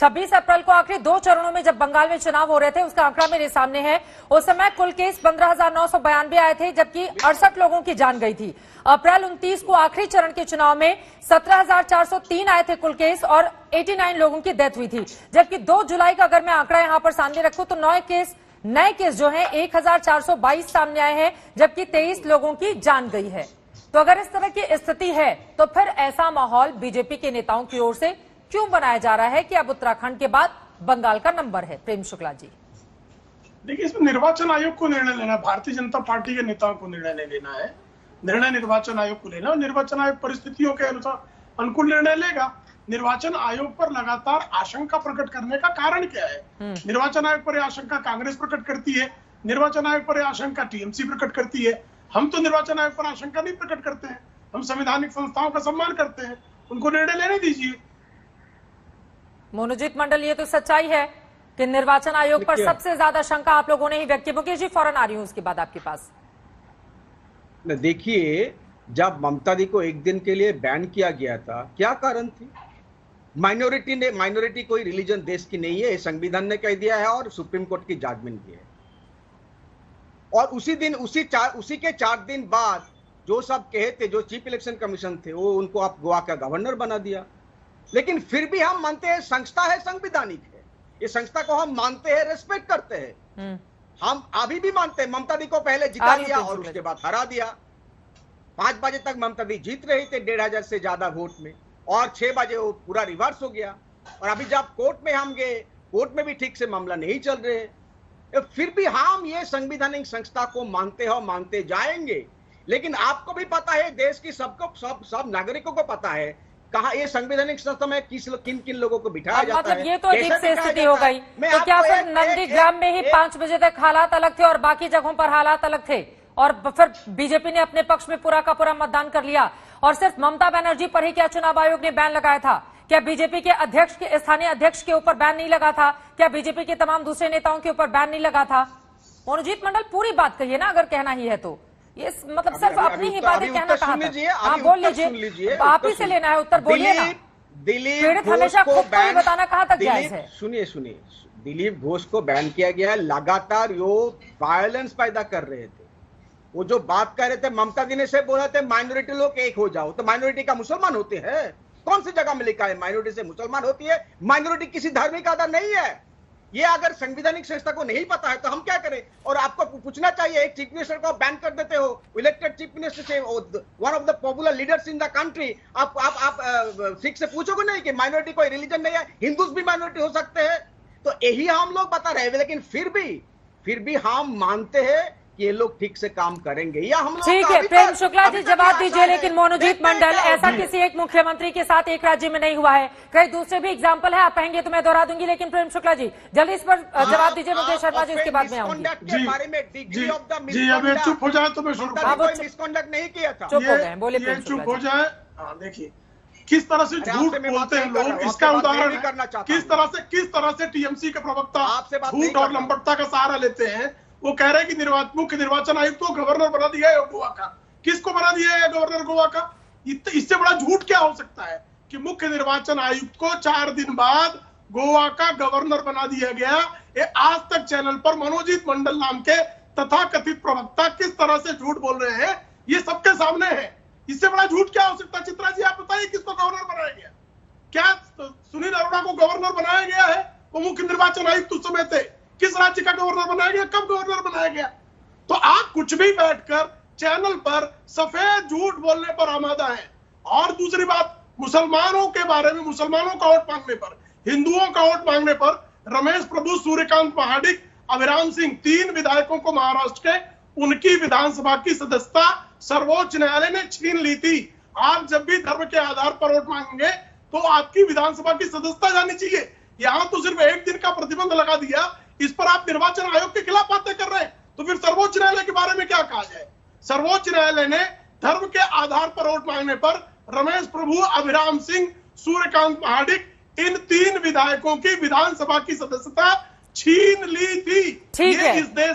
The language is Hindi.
26 अप्रैल को आखिरी 2 चरणों में जब बंगाल में चुनाव हो रहे थे, उसका आंकड़ा मेरे सामने है। उस समय कुल केस 15,992 आए थे, जबकि 68 लोगों की जान गई थी। अप्रैल 29 को आखिरी चरण के चुनाव में 17,403 आए थे कुल केस और 89 लोगों की डेथ हुई थी। जबकि 2 जुलाई का अगर मैं आंकड़ा यहां पर सामने रखूं तो नए केस जो हैं 1,422 सामने आए हैं, जबकि 23 लोगों की जान गई है। तो अगर इस तरह की स्थिति है तो फिर ऐसा माहौल बीजेपी के नेताओं की ओर से क्यों बनाया जा रहा है कि अब उत्तराखंड के बाद बंगाल का नंबर है? प्रेम शुक्ला जी, देखिए, इसमें निर्वाचन आयोग को निर्णय लेना है, भारतीय जनता पार्टी के नेताओं को निर्णय नहीं लेना है। निर्णय निर्वाचन आयोग को लेना और निर्वाचन आयोग परिस्थितियों के अनुसार अनुकूल निर्णय लेगा। निर्वाचन आयोग पर लगातार आशंका प्रकट करने का कारण क्या है? निर्वाचन आयोग पर आशंका कांग्रेस प्रकट करती है, निर्वाचन आयोग पर आशंका टीएमसी प्रकट करती है। हम तो निर्वाचन आयोग पर आशंका नहीं प्रकट करते हैं, हम संवैधानिक संस्थाओं का सम्मान करते हैं, उनको निर्णय लेने दीजिए। मोनूजीत मंडल, ये तो सच्चाई है कि निर्वाचन आयोग पर सबसे ज्यादा शंका आप लोगों ने ही व्यक्त की। मुकेश जी, फौरन आ रही हूं उसके बाद आपके पास। देखिए, जब ममता दी को एक दिन के लिए बैन किया गया था, क्या कारण थी? माइनॉरिटी कोई रिलीजन देश की नहीं है, संविधान ने कह दिया है और सुप्रीम कोर्ट की जजमेंट भी है। और उसी के 4 दिन बाद जो सब कहे थे, जो चीफ इलेक्शन कमीशन थे, वो उनको आप गोवा का गवर्नर बना दिया। लेकिन फिर भी हम मानते हैं संस्था है, संवैधानिक है, ये संस्था को हम मानते हैं, रेस्पेक्ट करते हैं। हम अभी भी मानते हैं ममता दी को पहले जिता दिया और उसके बाद हरा दिया। 5 बजे तक ममता दी जीत रही थे 1,500 से ज्यादा वोट में, और 6 बजे वो पूरा रिवर्स हो गया। और अभी जब कोर्ट में हम गए, कोर्ट में भी ठीक से मामला नहीं चल रहे, फिर भी हम ये संवैधानिक संस्था को मानते हैं और मानते जाएंगे। लेकिन आपको भी पता है, देश की सब नागरिकों को पता है कहा ये संवैधानिक संस्था में किन किन लोगों को बिठाया जाता मतलब है। ये तो अजीब सी स्थिति हो गई। तो क्या फिर नंदीग्राम में ही 5 बजे तक हालात अलग थे और बाकी जगहों पर हालात अलग थे, और फिर बीजेपी ने अपने पक्ष में पूरा का पूरा मतदान कर लिया? और सिर्फ ममता बनर्जी पर ही क्या चुनाव आयोग ने बैन लगाया था? क्या बीजेपी के स्थानीय अध्यक्ष के ऊपर बैन नहीं लगा था? क्या बीजेपी के तमाम दूसरे नेताओं के ऊपर बैन नहीं लगा था? मोनूजीत मंडल, पूरी बात कहिए ना, अगर कहना ही है तो। ये मतलब सिर्फ अपनी ही बातें कहना कहा था। हाँ, बोल लीजिए, आप ही से लेना है उत्तर, बोलिए ना। दिलीप हमेशा खुद को ही बताना कहाँ तक जायज है? सुनिए, दिलीप घोष को बैन किया गया है। लगातार वो वायलेंस पैदा कर रहे थे। वो जो बात कर रहे थे, ममता दी ने से बोला थे माइनॉरिटी लोग एक हो जाओ, तो माइनॉरिटी का मुसलमान होते हैं? कौन सी जगह में लिखा है माइनॉरिटी से मुसलमान होती है? माइनॉरिटी किसी धार्मिक आधार नहीं है। ये अगर संवैधानिक संस्था को नहीं पता है तो हम क्या करें? और आपको पूछना चाहिए, एक चीफ मिनिस्टर को बैन कर देते हो, इलेक्टेड चीफ मिनिस्टर से, one of the popular leaders in the country. आप सिख से पूछोगे नहीं कि माइनॉरिटी कोई रिलीजन नहीं है, हिंदूज भी माइनॉरिटी हो सकते हैं? तो यही हम लोग बता रहे हैं। लेकिन फिर भी हम मानते हैं कि ये लोग ठीक से काम करेंगे, या हम लोग ठीक है। प्रेम शुक्ला जी, जवाब दीजिए। लेकिन मोनूजीत मंडल, ऐसा किसी एक मुख्यमंत्री के साथ एक राज्य में नहीं हुआ है, कई दूसरे भी एग्जाम्पल है, आप कहेंगे तो मैं दोहरा दूंगी। लेकिन प्रेम शुक्ला जी, जल्दी इस पर जवाब दीजिए। मुकेश शर्मा जी, उसके बाद में आऊंगी। जी, अब ये चुप हो जाए तो मैं शुरू करूं। मिसकंडक्ट नहीं किया था, चुप हो गए, बोलिए। चुप हो जाए। देखिए, किस तरह से झूठ बोलते हैं लोग, इसका उदाहरण किस तरह से टीएमसी के प्रवक्ता झूठ और लंबटता का सहारा लेते हैं। वो कह रहे हैं कि मुख्य निर्वाचन आयुक्त को गवर्नर बना दिया है गोवा का। किसको बना दिया है गवर्नर गोवा का? इससे बड़ा झूठ क्या हो सकता है कि मुख्य निर्वाचन आयुक्त को 4 दिन बाद गोवा का गवर्नर बना दिया गया? ये आज तक चैनल पर मनोजीत मंडल नाम के तथाकथित प्रवक्ता किस तरह से झूठ बोल रहे हैं, ये सबके सामने है। इससे बड़ा झूठ क्या हो सकता है? चित्रा जी, आप बताइए, किसको गवर्नर बनाया गया? क्या सुनील अरोड़ा को गवर्नर बनाया गया है? वो मुख्य निर्वाचन आयुक्त उस समय थे। किस राज्य का गवर्नर बनाया गया? कब गवर्नर बनाया गया? तो आप कुछ भी बैठकर चैनल पर सफेद झूठ बोलने पर आमादा है। और दूसरी बात, मुसलमानों के बारे में, मुसलमानों का वोट मांगने पर, हिंदुओं का वोट मांगने पर रमेश प्रभु, सूर्यकांत महाडिक, अभिराम सिंह, 3 विधायकों को महाराष्ट्र के, उनकी विधानसभा की सदस्यता सर्वोच्च न्यायालय ने छीन ली थी। आप जब भी धर्म के आधार पर वोट मांगेंगे तो आपकी विधानसभा की सदस्यता जानी चाहिए। यहाँ तो सिर्फ 1 दिन का प्रतिबंध लगा दिया, इस पर आप निर्वाचन आयोग के खिलाफ बातें कर रहे हैं। तो फिर सर्वोच्च न्यायालय के बारे में क्या कहा जाए? सर्वोच्च न्यायालय ने धर्म के आधार पर वोट मांगने पर रमेश प्रभु, अभिराम सिंह, सूर्यकांत महाडिक, इन 3 विधायकों की विधानसभा की सदस्यता छीन ली थी। ठीक है। इस देश